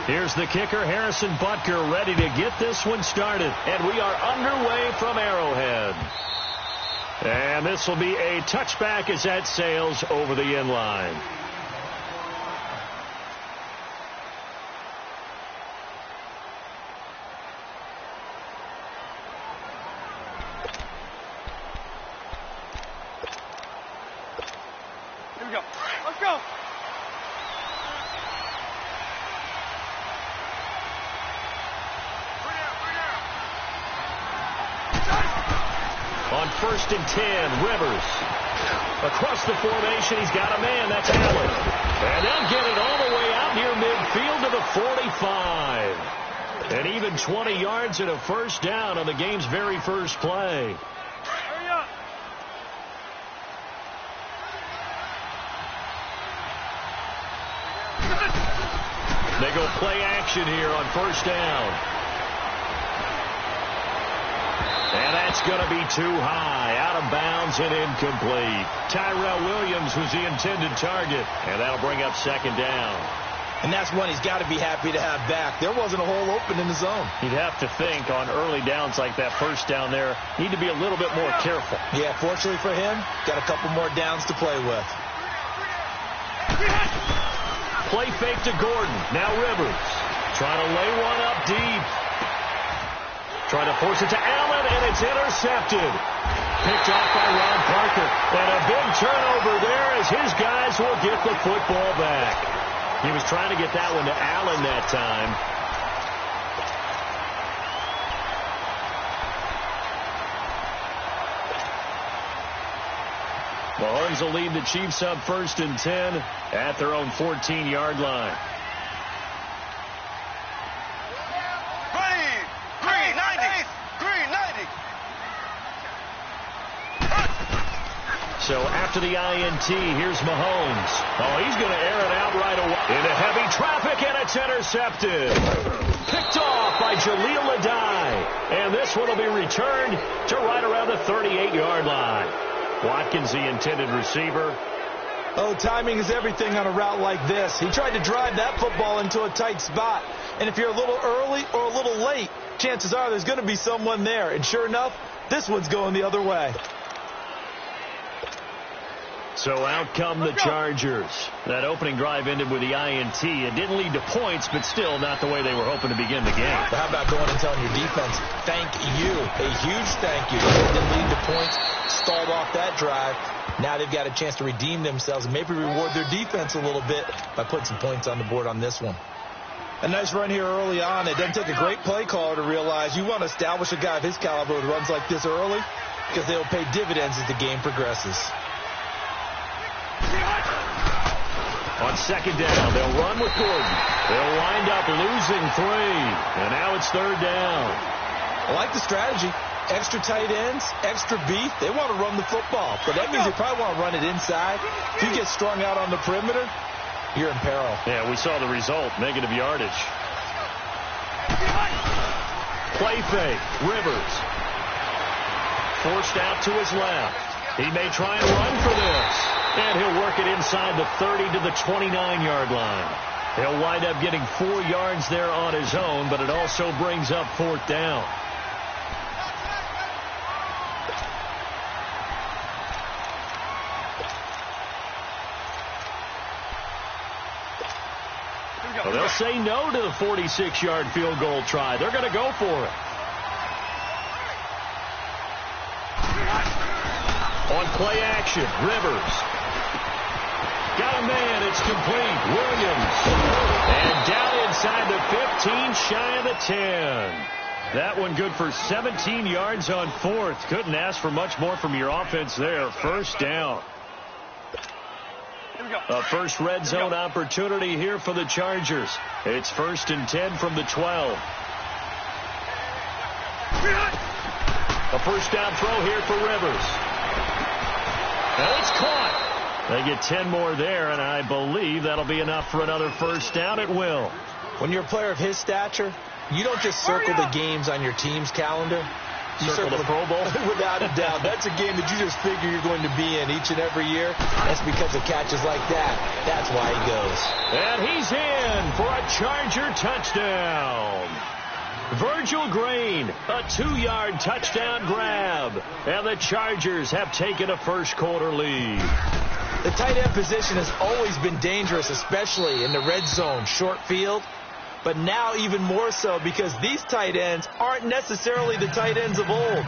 Here's the kicker, Harrison Butker, ready to get this one started. And we are underway from Arrowhead. And this will be a touchback as that sails over the end line. Here we go. Let's go. On 1st and 10, Rivers. Across the formation, he's got a man. That's Allen. And they'll get it all the way out near midfield to the 45. And even 20 yards and a first down on the game's very first play. Hurry up. They go play action here on 1st down. And that's going to be too high, out of bounds and incomplete. Tyrell Williams was the intended target, and that'll bring up 2nd down. And that's one he's got to be happy to have back. There wasn't a hole open in the zone. You'd have to think on early downs like that 1st down there, need to be a little bit more careful. Yeah, fortunately for him, got a couple more downs to play with. Play fake to Gordon. Now Rivers. Trying to lay one up deep. Trying to force it to Allen, and it's intercepted. Picked off by Ron Parker. And a big turnover there as his guys will get the football back. He was trying to get that one to Allen that time. Mahomes will lead the Chiefs up 1st and 10 at their own 14-yard line. So after the INT, here's Mahomes. Oh, he's going to air it out right away. Into heavy traffic, and it's intercepted. Picked off by Jaleel Adai. And this one will be returned to right around the 38-yard line. Watkins, the intended receiver. Oh, timing is everything on a route like this. He tried to drive that football into a tight spot. And if you're a little early or a little late, chances are there's going to be someone there. And sure enough, this one's going the other way. So out come the Chargers. That opening drive ended with the INT. It didn't lead to points, but still not the way they were hoping to begin the game. But how about going and telling your defense, thank you, a huge thank you. It didn't lead to points, stalled off that drive. Now they've got a chance to redeem themselves and maybe reward their defense a little bit by putting some points on the board on this one. A nice run here early on. It doesn't take a great play caller to realize you want to establish a guy of his caliber who runs like this early because they'll pay dividends as the game progresses. On 2nd down, they'll run with Gordon. They'll wind up losing 3. And now it's 3rd down. I like the strategy. Extra tight ends, extra beef. They want to run the football. But that means they probably want to run it inside. If you get strung out on the perimeter, you're in peril. Yeah, we saw the result. Negative yardage. Play fake. Rivers. Forced out to his left. He may try and run for this. And he'll work it inside the 30 to the 29-yard line. He'll wind up getting 4 yards there on his own, but it also brings up 4th down. Well, they'll say no to the 46-yard field goal try. They're going to go for it. On play action, Rivers. Got a man, it's complete. Williams. And down inside the 15, shy of the 10. That one good for 17 yards on 4th. Couldn't ask for much more from your offense there. 1st down. A first red zone opportunity here for the Chargers. It's 1st and 10 from the 12. A first down throw here for Rivers. And it's caught. They get 10 more there, and I believe that'll be enough for another 1st down. It will. When you're a player of his stature, you don't just circle the games on your team's calendar. Circle the Pro Bowl? Without a doubt. That's a game that you just figure you're going to be in each and every year. That's because of catches like that. That's why he goes. And he's in for a Charger touchdown. Virgil Green, a 2-yard touchdown grab. And the Chargers have taken a first-quarter lead. The tight end position has always been dangerous, especially in the red zone, short field. But now even more so because these tight ends aren't necessarily the tight ends of old.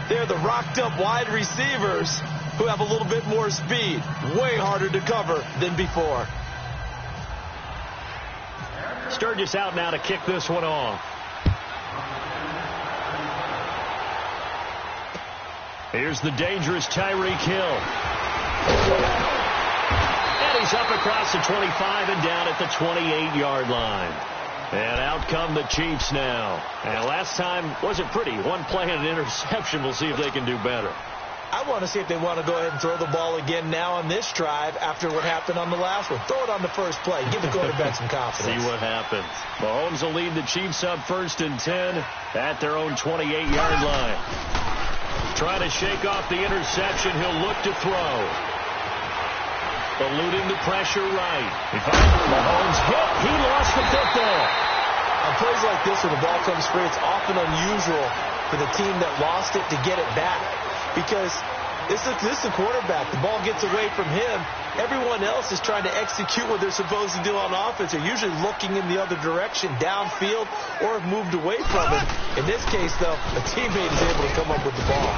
They're the rocked-up wide receivers who have a little bit more speed. Way harder to cover than before. Sturgis out now to kick this one off. Here's the dangerous Tyreek Hill. And he's up across the 25 and down at the 28-yard line. And out come the Chiefs now. And last time wasn't pretty. One play and an interception. We'll see if they can do better. I want to see if they want to go ahead and throw the ball again now on this drive after what happened on the last one. Throw it on the first play. Give the quarterback some confidence. See what happens. Mahomes will lead the Chiefs up 1st and 10 at their own 28-yard line. Trying to shake off the interception. He'll look to throw. Eluding the pressure right. Mahomes hit. He lost the football. On plays like this where the ball comes free, it's often unusual for the team that lost it to get it back. Because this is the quarterback. The ball gets away from him. Everyone else is trying to execute what they're supposed to do on offense. They're usually looking in the other direction, downfield, or have moved away from it. In this case, though, a teammate is able to come up with the ball.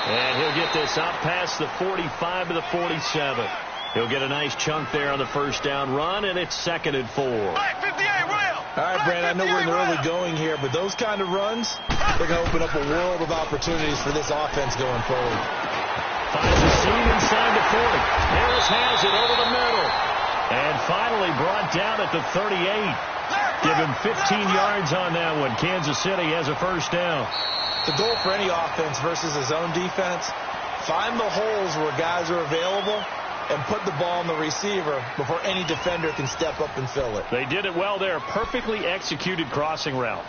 And he'll get this out past the 45 to the 47. He'll get a nice chunk there on the first down run, and it's 2nd and 4. All right, Brand, I know we're in the early going here, but those kind of runs, they're going to open up a world of opportunities for this offense going forward. Finds a seam inside the 40. Harris has it over the middle. And finally brought down at the 38. Give him 15 yards on that one. Kansas City has a first down. The goal for any offense versus his own defense, find the holes where guys are available and put the ball on the receiver before any defender can step up and fill it. They did it well there. Perfectly executed crossing route.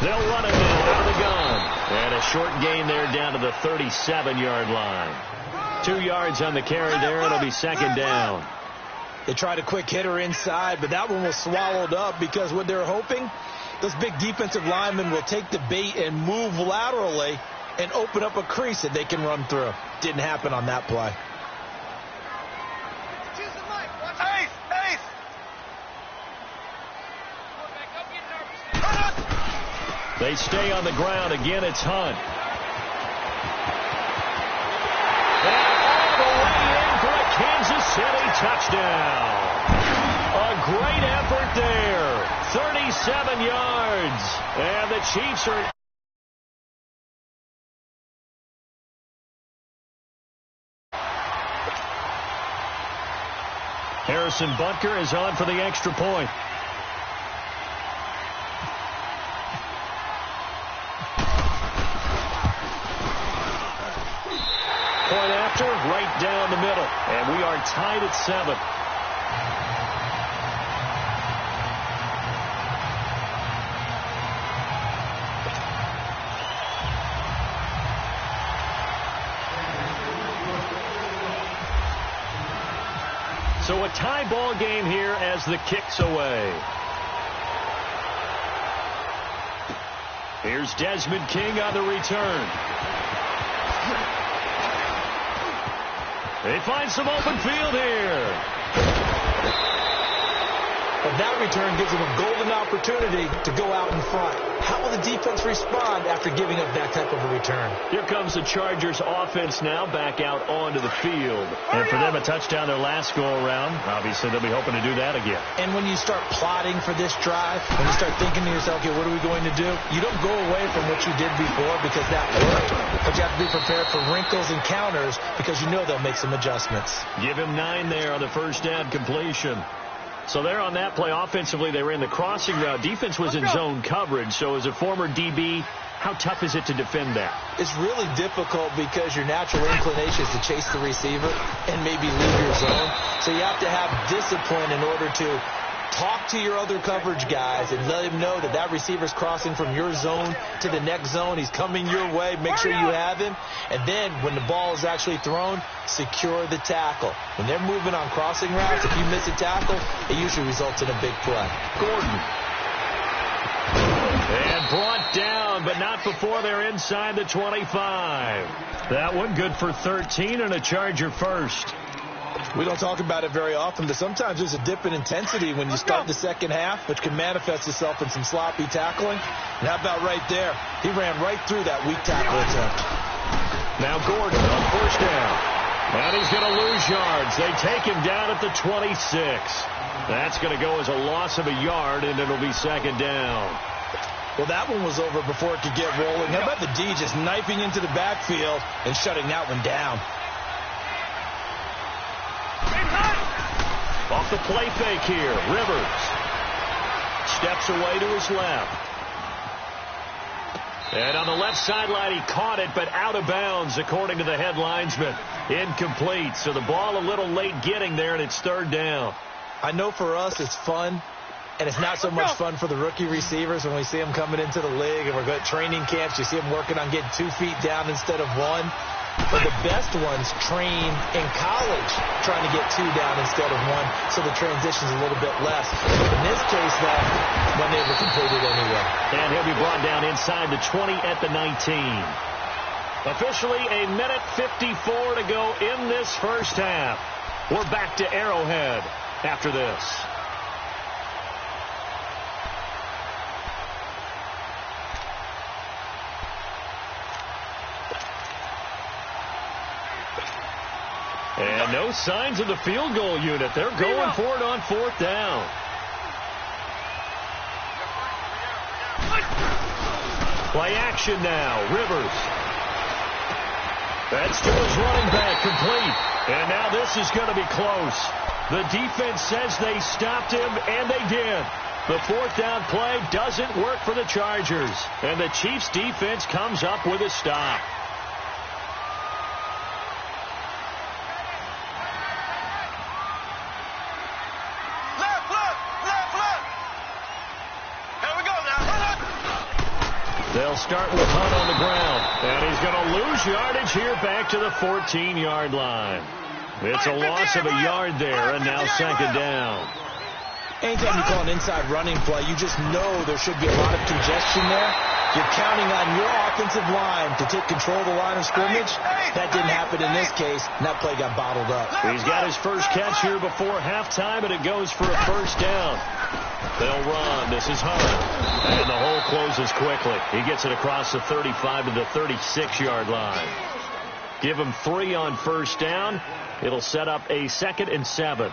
They'll run it now out of the gun. And a short gain there down to the 37-yard line. 2 yards on the carry there. It'll be 2nd down. They tried a quick hitter inside, but that one was swallowed up because what they're hoping, those big defensive linemen will take the bait and move laterally and open up a crease that they can run through. Didn't happen on that play. They stay on the ground. Again, it's Hunt. And all the way in for a Kansas City touchdown. A great effort there. 37 yards. And the Chiefs are... Harrison Butker is on for the extra point. Point after, right down the middle. And we are tied at 7. So a tie ball game here as the kick's away. Here's Desmond King on the return. They find some open field here. But that return gives them a golden opportunity to go out in front. How will the defense respond after giving up that type of a return? Here comes the Chargers offense now back out onto the field. And for them, a touchdown their last go-around. Obviously, they'll be hoping to do that again. And when you start plotting for this drive, when you start thinking to yourself, okay, what are we going to do? You don't go away from what you did before because that worked. But you have to be prepared for wrinkles and counters because you know they'll make some adjustments. Give him 9 there on the first down completion. So there on that play, offensively, they ran the crossing route. Defense was in zone coverage. So as a former DB, how tough is it to defend that? It's really difficult because your natural inclination is to chase the receiver and maybe leave your zone. So you have to have discipline in order to talk to your other coverage guys and let him know that that receiver's crossing from your zone to the next zone. He's coming your way. Make sure you have him. And then when the ball is actually thrown, secure the tackle. When they're moving on crossing routes, if you miss a tackle, it usually results in a big play. Gordon. And brought down, but not before they're inside the 25. That one good for 13 and a Charger first. We don't talk about it very often, but sometimes there's a dip in intensity when you start the second half, which can manifest itself in some sloppy tackling. And how about right there? He ran right through that weak tackle attempt. Now Gordon on first down. And he's going to lose yards. They take him down at the 26. That's going to go as a loss of a yard, and it'll be second down. Well, that one was over before it could get rolling. How about the D just knifing into the backfield and shutting that one down? Off the play fake here, Rivers steps away to his left. And on the left sideline, he caught it, but out of bounds, according to the head linesman. Incomplete, so the ball a little late getting there, and it's third down. I know for us it's fun, and it's not so much fun for the rookie receivers when we see them coming into the league, and we're going to training camps. You see them working on getting 2 feet down instead of 1. But the best ones train in college trying to get 2 down instead of 1, so the transition's a little bit less. In this case, though, one able to complete it anyway. And he'll be brought down inside the 20 at the 19. Officially a minute 54 to go in this first half. We're back to Arrowhead after this. And no signs of the field goal unit. They're going for it on fourth down. Play action now. Rivers. That's to his running back, complete. And now this is going to be close. The defense says they stopped him, and they did. The fourth down play doesn't work for the Chargers. And the Chiefs defense comes up with a stop. They'll start with Hunt on the ground. And he's going to lose yardage here back to the 14-yard line. It's a loss of a yard there, and now second down. Anytime you call an inside running play, you just know there should be a lot of congestion there. You're counting on your offensive line to take control of the line of scrimmage. That didn't happen in this case, and that play got bottled up. He's got his first catch here before halftime, and it goes for a first down. They'll run. This is Hunt. And the hole closes quickly. He gets it across the 35 to the 36-yard line. Give him 3 on first down. It'll set up a 2nd and 7.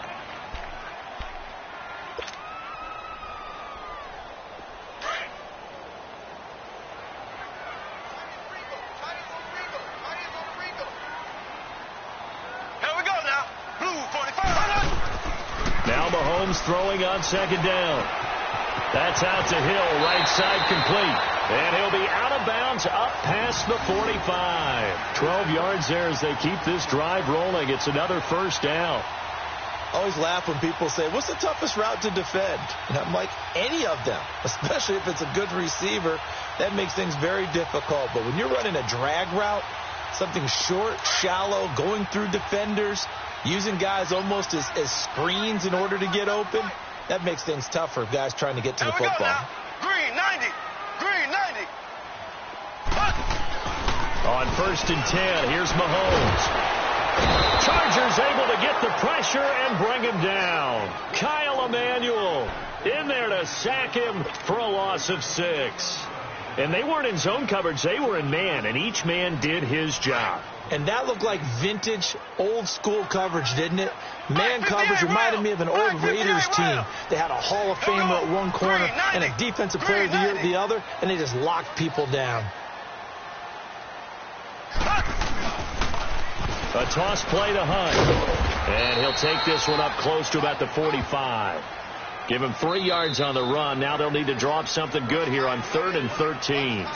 Throwing on second down. That's out to Hill, right side complete. And he'll be out of bounds up past the 45. 12 yards there as they keep this drive rolling. It's another first down. I always laugh when people say, what's the toughest route to defend? And I'm like, any of them, especially if it's a good receiver. That makes things very difficult. But when you're running a drag route, something short, shallow, going through defenders, using guys almost as screens in order to get open, that makes things tough for guys trying to get to the football. Green 90. Green 90. On 1st and 10, here's Mahomes. Chargers able to get the pressure and bring him down. Kyle Emanuel in there to sack him for a loss of 6. And they weren't in zone coverage. They were in man, and each man did his job. And that looked like vintage, old-school coverage, didn't it? Man coverage reminded me of an old Raiders team. They had a Hall of Famer at one corner and a Defensive Player of the Year at the other, and they just locked people down. A toss play to Hunt. And he'll take this one up close to about the 45. Give him 3 yards on the run. Now they'll need to draw up something good here on 3rd and 13.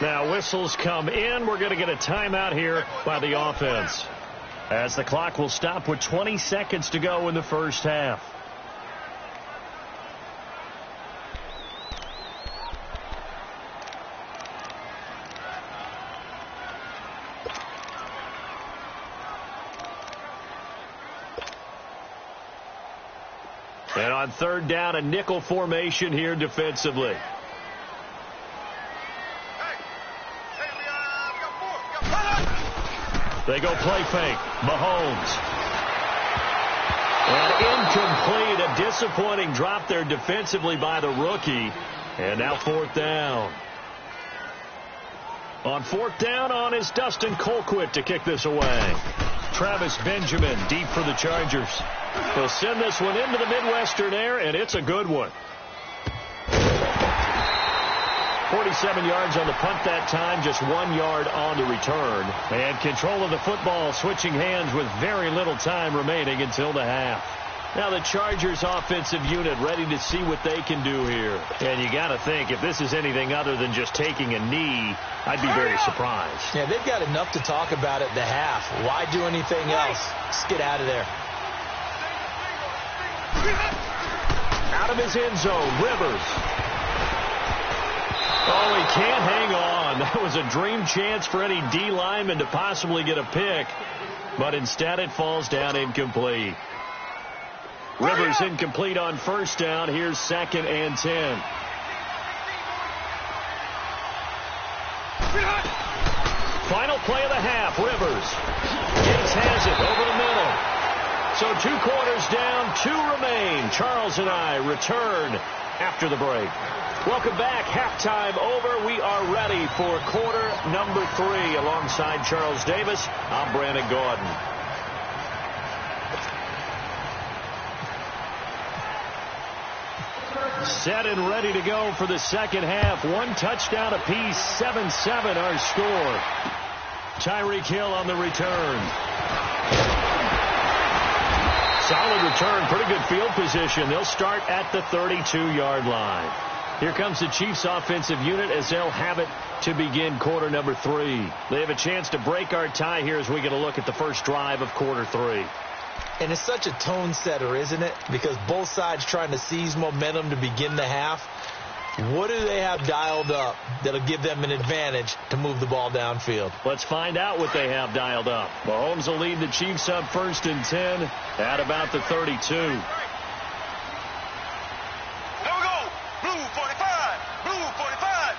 Now whistles come in. We're going to get a timeout here by the offense, as the clock will stop with 20 seconds to go in the first half. And on 3rd down, a nickel formation here defensively. They go play fake. Mahomes. And incomplete. A disappointing drop there defensively by the rookie. And now 4th down. On 4th down is Dustin Colquitt to kick this away. Travis Benjamin deep for the Chargers. They'll send this one into the Midwestern air, and it's a good one. 47 yards on the punt that time, just 1 yard on the return. And control of the football switching hands with very little time remaining until the half. Now the Chargers offensive unit ready to see what they can do here. And you got to think, if this is anything other than just taking a knee, I'd be very surprised. Yeah, they've got enough to talk about at the half. Why do anything else? Just get out of there. Out of his end zone, Rivers. Oh, he can't hang on. That was a dream chance for any D lineman to possibly get a pick. But instead it falls down incomplete. Rivers incomplete on 1st down. Here's 2nd and 10. Final play of the half. Rivers. Gates has it over the middle. So 2 quarters down, 2 remain. Charles and I return after the break. Welcome back. Halftime over. We are ready for quarter number 3. Alongside Charles Davis, I'm Brandon Gordon. Set and ready to go for the second half. 1 touchdown apiece. 7-7 our score. Tyreek Hill on the return. Solid return. Pretty good field position. They'll start at the 32-yard line. Here comes the Chiefs offensive unit as they'll have it to begin quarter number 3. They have a chance to break our tie here as we get a look at the first drive of quarter 3. And it's such a tone setter, isn't it? Because both sides trying to seize momentum to begin the half. What do they have dialed up that'll give them an advantage to move the ball downfield? Let's find out what they have dialed up. Mahomes will lead the Chiefs up 1st and 10 at about the 32. Here we go. Blue 45. Blue 45.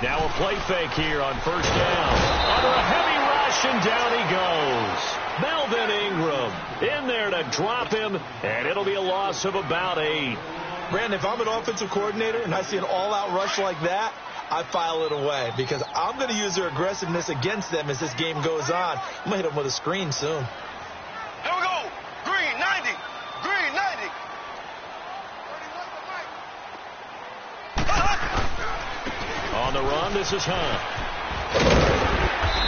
Now a play fake here on 1st down. Under a heavy rush, and down he goes. Melvin Ingram in there to drop him, and it'll be a loss of about 8. Brandon, if I'm an offensive coordinator and I see an all-out rush like that, I file it away because I'm going to use their aggressiveness against them as this game goes on. I'm going to hit them with a screen soon. Here we go. Green 90. Green 90. On the run, this is Hunt.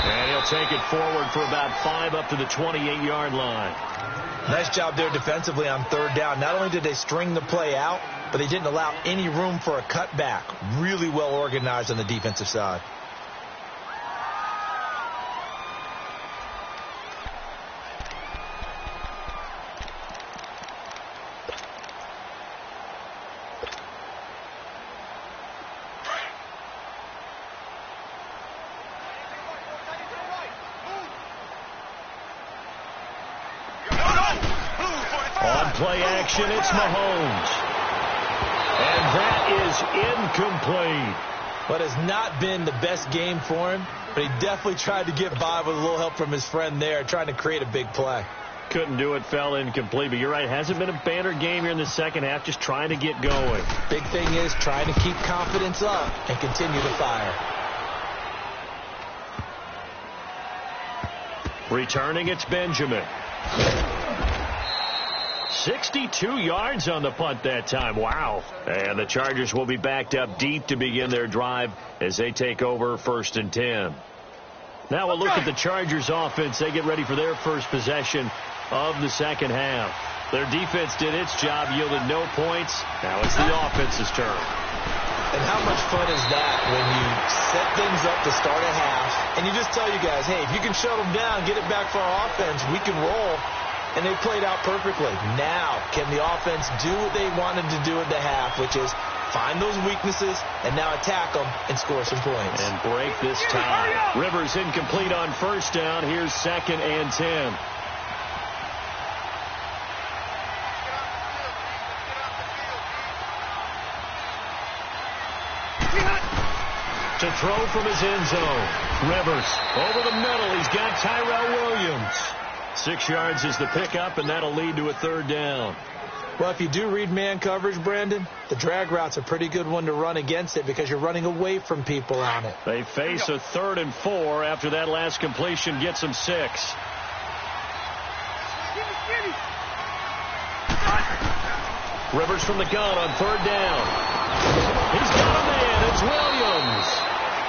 And he'll take it forward for about 5 up to the 28-yard line. Nice job there defensively on 3rd down. Not only did they string the play out, but they didn't allow any room for a cutback. Really well organized on the defensive side. Play action, it's Mahomes. And that is incomplete. But has not been the best game for him, but he definitely tried to get by with a little help from his friend there, trying to create a big play. Couldn't do it, fell incomplete. But you're right, hasn't been a banner game here in the second half, just trying to get going. Big thing is trying to keep confidence up and continue to fire. Returning, it's Benjamin. 62 yards on the punt that time. Wow. And the Chargers will be backed up deep to begin their drive as they take over 1st and 10. Now we'll look at the Chargers offense. They get ready for their first possession of the second half. Their defense did its job, yielded no points. Now it's the offense's turn. And how much fun is that when you set things up to start a half, and you just tell you guys, hey, if you can shut them down, get it back for our offense, we can roll. And they played out perfectly. Now, can the offense do what they wanted to do at the half, which is find those weaknesses and now attack them and score some points. And break this tie. Rivers incomplete on first down. Here's 2nd and 10. To throw from his end zone. Rivers over the middle. He's got Tyrell Williams. 6 yards is the pickup, and that'll lead to a 3rd down. Well, if you do read man coverage, Brandon, the drag route's a pretty good one to run against it because you're running away from people on it. They face a 3rd and 4 after that last completion gets them 6. Rivers from the gun on 3rd down. He's got a man. It's Williams.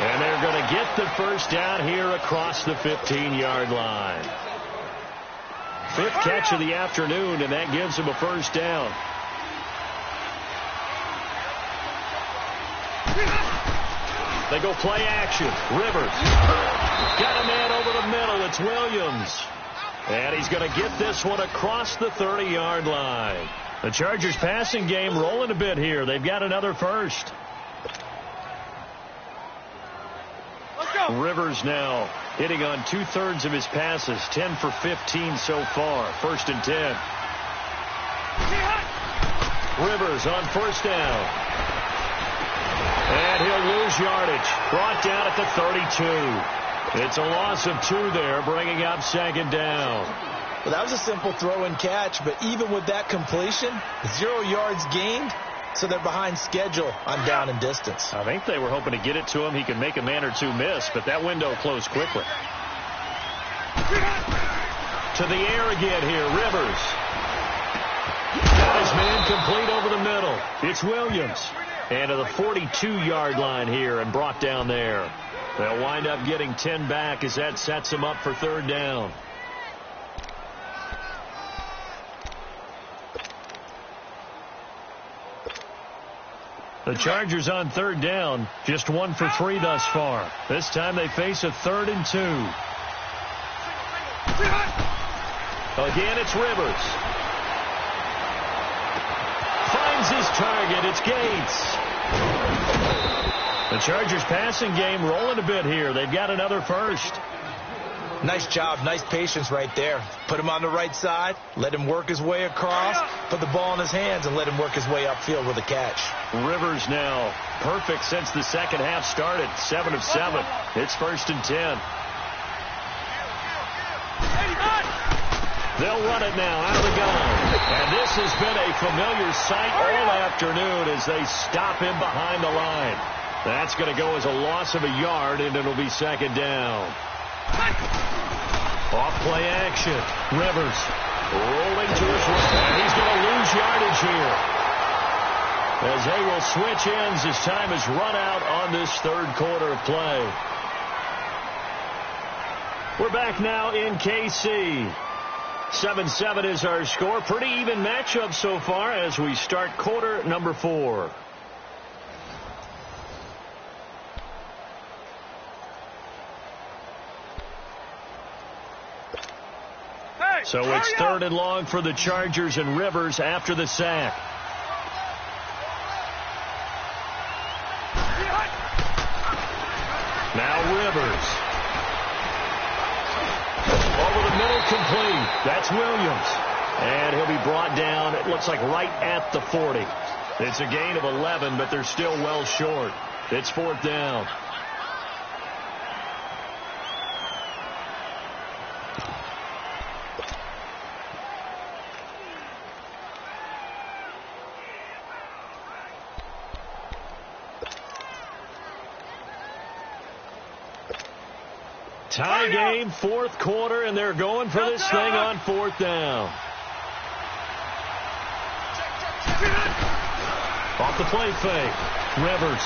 And they're going to get the first down here across the 15-yard line. 5th catch of the afternoon, and that gives him a first down. They go play action. Rivers. Got a man over the middle. It's Williams. And he's going to get this one across the 30-yard line. The Chargers passing game rolling a bit here. They've got another first. Rivers now hitting on 2/3 of his passes, 10 for 15 so far. 1st and 10. Rivers on 1st down. And he'll lose yardage. Brought down at the 32. It's a loss of 2 there, bringing up 2nd down. Well, that was a simple throw and catch, but even with that completion, 0 yards gained. So they're behind schedule on down and distance. I think they were hoping to get it to him. He could make a man or two miss, but that window closed quickly. To the air again here, Rivers. Got his man complete over the middle. It's Williams. And to the 42-yard line here and brought down there. They'll wind up getting 10 back as that sets them up for 3rd down. The Chargers on 3rd down, just 1 for 3 thus far. This time they face a 3rd and 2. Again, it's Rivers. Finds his target. It's Gates. The Chargers passing game rolling a bit here. They've got another first. Nice job, nice patience right there. Put him on the right side, let him work his way across, put the ball in his hands, and let him work his way upfield with a catch. Rivers now perfect since the second half started. 7 of 7. It's 1st and 10. They'll run it now out of the gun. And this has been a familiar sight all afternoon as they stop him behind the line. That's going to go as a loss of a yard, and it'll be 2nd down. Off play action. Rivers rolling to his right. And he's going to lose yardage here. As they will switch ends as time has run out on this 3rd quarter of play. We're back now in KC. 7-7 is our score. Pretty even matchup so far as we start quarter number 4. So it's 3rd and long for the Chargers and Rivers after the sack. Now Rivers. Over the middle, complete. That's Williams. And he'll be brought down, it looks like right at the 40. It's a gain of 11, but they're still well short. It's 4th down. Tie game, 4th quarter, and they're going for this thing on 4th down. Off the play fake. Rivers.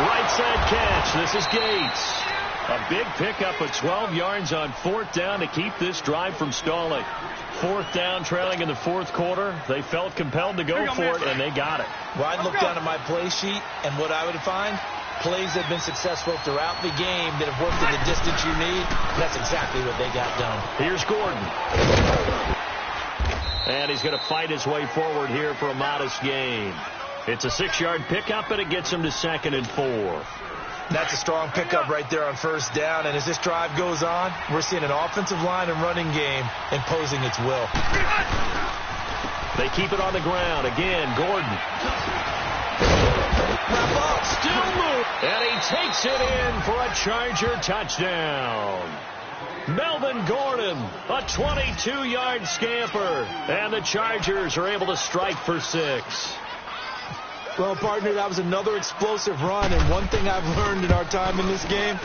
Right side catch. This is Gates. A big pickup of 12 yards on 4th down to keep this drive from stalling. 4th down, trailing in the 4th quarter. They felt compelled to go for it, and they got it. Well, I'd look down at my play sheet, and what I would find, plays that have been successful throughout the game that have worked in the distance you need. That's exactly what they got done. Here's Gordon. And he's going to fight his way forward here for a modest gain. It's a 6-yard pickup, and it gets him to 2nd and 4. That's a strong pickup right there on 1st down. And as this drive goes on, we're seeing an offensive line and running game imposing its will. They keep it on the ground. Again, Gordon. Still move. And he takes it in for a Charger touchdown. Melvin Gordon, a 22-yard scamper. And the Chargers are able to strike for 6. Well, partner, that was another explosive run, and one thing I've learned in our time in this game,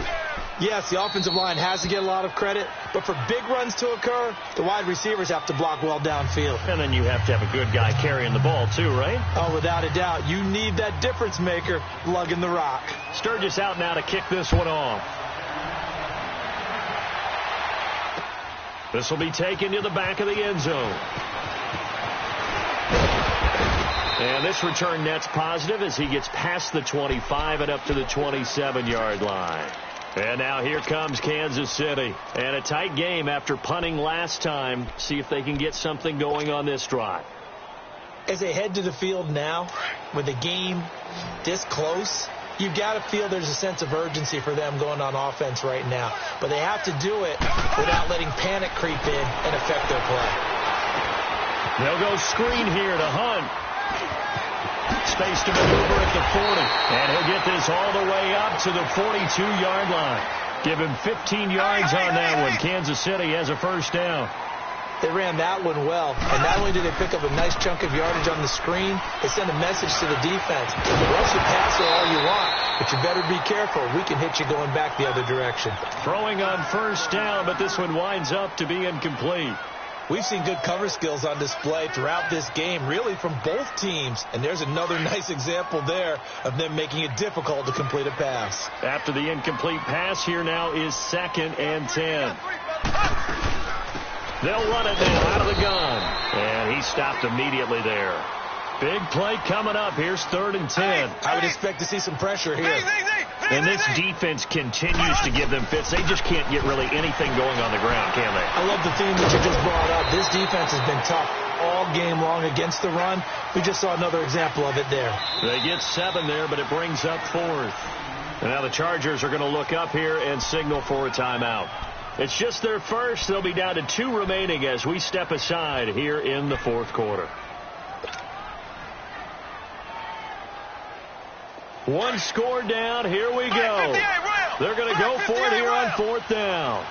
yes, the offensive line has to get a lot of credit, but for big runs to occur, the wide receivers have to block well downfield. And then you have to have a good guy carrying the ball, too, right? Oh, without a doubt. You need that difference maker lugging the rock. Sturgis out now to kick this one off. This will be taken to the back of the end zone. And this return net's positive as he gets past the 25 and up to the 27-yard line. And now here comes Kansas City. And a tight game after punting last time. See if they can get something going on this drive. As they head to the field now, with the game this close, you've got to feel there's a sense of urgency for them going on offense right now. But they have to do it without letting panic creep in and affect their play. They'll go screen here to Hunt. Space to maneuver at the 40. And he'll get this all the way up to the 42-yard line. Give him 15 yards on that one. Kansas City has a 1st down. They ran that one well. And not only did they pick up a nice chunk of yardage on the screen, they sent a message to the defense. Rush the passer all you want, but you better be careful. We can hit you going back the other direction. Throwing on 1st down, but this one winds up to be incomplete. We've seen good cover skills on display throughout this game, really from both teams. And there's another nice example there of them making it difficult to complete a pass. After the incomplete pass, here now is 2nd and 10. They'll run it now out of the gun. And he stopped immediately there. Big play coming up. Here's 3rd and 10. I would expect to see some pressure here. And this defense continues to give them fits. They just can't get really anything going on the ground, can they? I love the theme that you just brought up. This defense has been tough all game long against the run. We just saw another example of it there. They get 7 there, but it brings up 4th. And now the Chargers are going to look up here and signal for a timeout. It's just their first. They'll be down to 2 remaining as we step aside here in the 4th quarter. One score down. Here we go. They're going to go for it here on 4th down.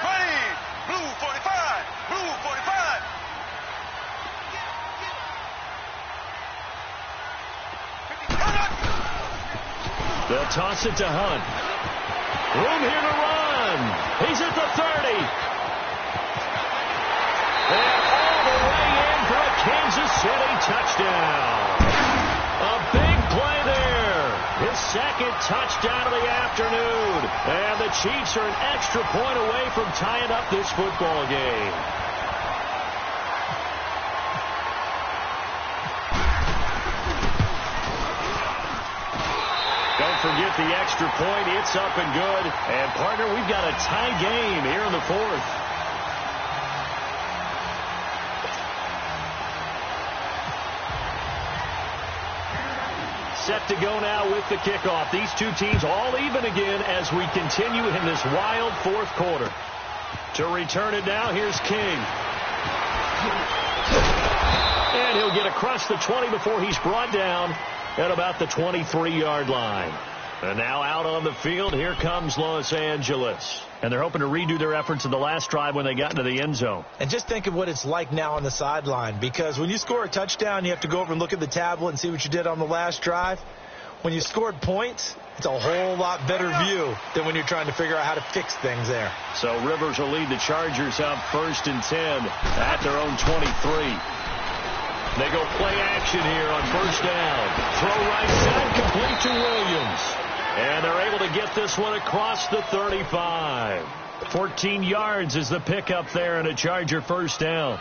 Ready. Blue 45. Blue 45. They'll toss it to Hunt. Room here to run. He's at the 30. And all the way in for a Kansas City touchdown. A big play there. His 2nd touchdown of the afternoon. And the Chiefs are an extra point away from tying up this football game. Don't forget the extra point. It's up and good. And, partner, we've got a tie game here in the 4th. Set to go now with the kickoff. These two teams all even again as we continue in this wild 4th quarter. To return it now, here's King. And he'll get across the 20 before he's brought down at about the 23-yard line. And now out on the field, here comes Los Angeles. And they're hoping to redo their efforts in the last drive when they got into the end zone. And just think of what it's like now on the sideline, because when you score a touchdown, you have to go over and look at the tablet and see what you did on the last drive. When you scored points, it's a whole lot better view than when you're trying to figure out how to fix things there. So Rivers will lead the Chargers up 1st and 10 at their own 23. They go play action here on 1st down. Throw right side, complete to Williams. And they're able to get this one across the 35. 14 yards is the pickup there and a Charger first down.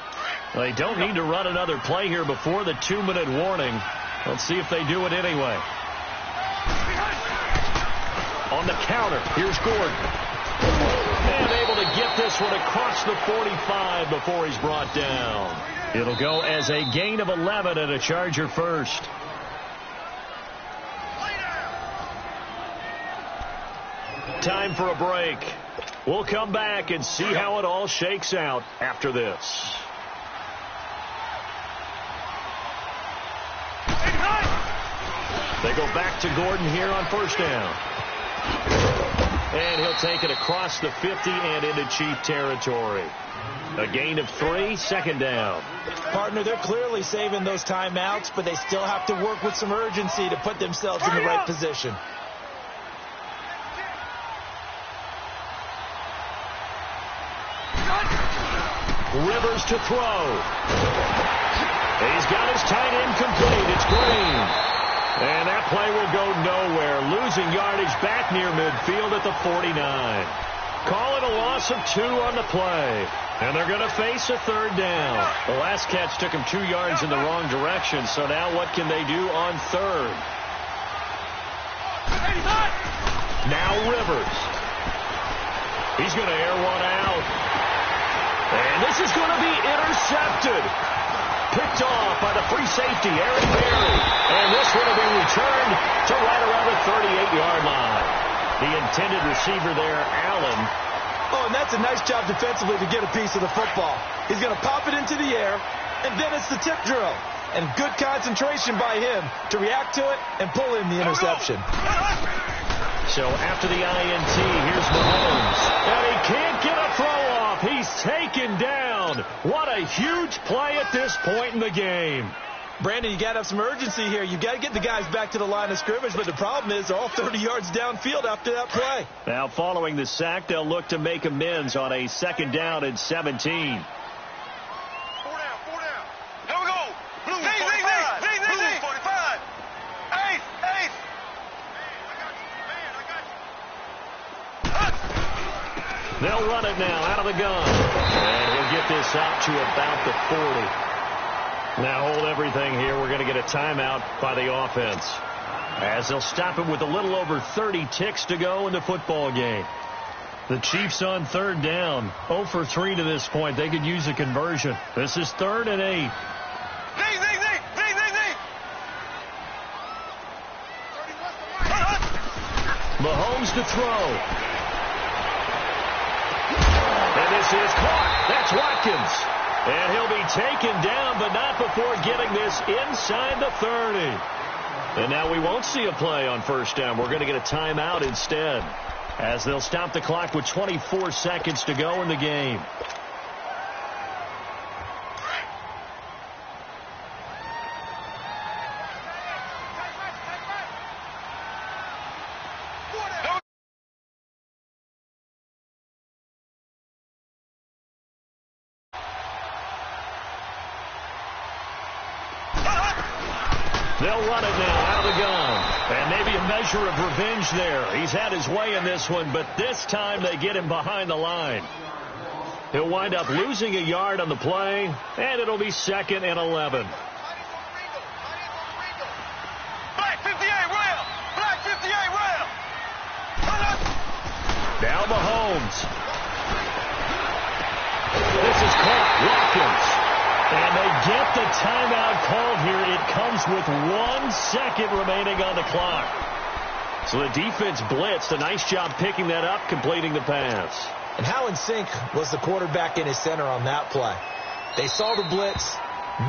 They don't need to run another play here before the 2-minute warning. Let's see if they do it anyway. On the counter, here's Gordon. And able to get this one across the 45 before he's brought down. It'll go as a gain of 11 and a Charger first. Time for a break. We'll come back and see how it all shakes out after this. They go back to Gordon here on first down. And he'll take it across the 50 and into Chief territory. A gain of 3, second down. Partner, they're clearly saving those timeouts, but they still have to work with some urgency to put themselves in the right position. Rivers to throw. He's got his tight end complete. It's Green. And that play will go nowhere. Losing yardage back near midfield at the 49. Call it a loss of 2 on the play. And they're going to face a third down. The last catch took him 2 yards in the wrong direction. So now what can they do on third? Now Rivers. He's going to air one out. And this is going to be intercepted. Picked off by the free safety, Aaron Berry. And this one will be returned to right around the 38-yard line. The intended receiver there, Allen. Oh, and that's a nice job defensively to get a piece of the football. He's going to pop it into the air, and then it's the tip drill. And good concentration by him to react to it and pull in the interception. So after the INT, here's Mahomes. And he can't get a throw off. He's taken down. What a huge play at this point in the game. Brandon, you got to have some urgency here. You got to get the guys back to the line of scrimmage, but the problem is they're all 30 yards downfield after that play. Now following the sack, they'll look to make amends on a second down and 17. 4 down. Here we go. Blue 45. Blue 45. Ace. They'll run it now out of the gun. And he'll get this out to about the 40. Now hold everything here. We're going to get a timeout by the offense, as they'll stop it with a little over 30 ticks to go in the football game. The Chiefs on third down. 0 for 3 to this point. They could use a conversion. This is 3rd and 8. Mahomes to throw. And this is caught. That's Watkins. And he'll be taken down, but not before getting this inside the 30. And now we won't see a play on first down. We're going to get a timeout instead, as they'll stop the clock with 24 seconds to go in the game. They'll run it now out of the gun. And maybe a measure of revenge there. He's had his way in this one, but this time they get him behind the line. He'll wind up losing a yard on the play, and it'll be 2nd and 11. Black 58 rail. Black 58 rail. Now Mahomes. This is caught. Watkins. And they get the timeout called here. It comes with 1 second remaining on the clock. So the defense blitzed. A nice job picking that up, completing the pass. And how in sync was the quarterback in his center on that play? They saw the blitz,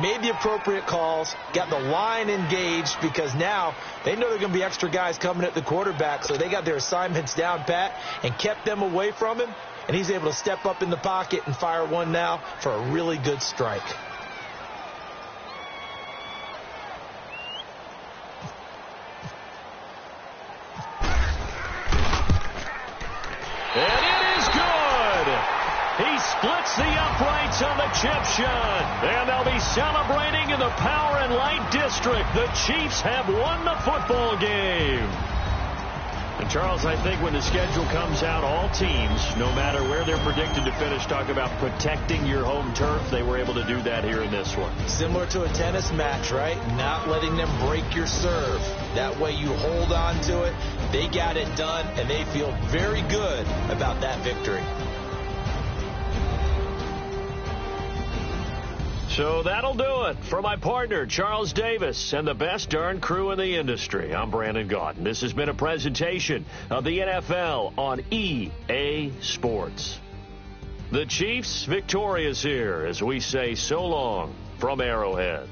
made the appropriate calls, got the line engaged, because now they know there are going to be extra guys coming at the quarterback, so they got their assignments down pat and kept them away from him, and he's able to step up in the pocket and fire one now for a really good strike. And it is good. He splits the uprights on the chip shot. And they'll be celebrating in the Power and Light District. The Chiefs have won the football game. And, Charles, I think when the schedule comes out, all teams, no matter where they're predicted to finish, talk about protecting your home turf. They were able to do that here in this one. Similar to a tennis match, right? Not letting them break your serve. That way you hold on to it. They got it done, and they feel very good about that victory. So that'll do it for my partner, Charles Davis, and the best darn crew in the industry. I'm Brandon Gaudin. This has been a presentation of the NFL on EA Sports. The Chiefs victorious here as we say so long from Arrowhead.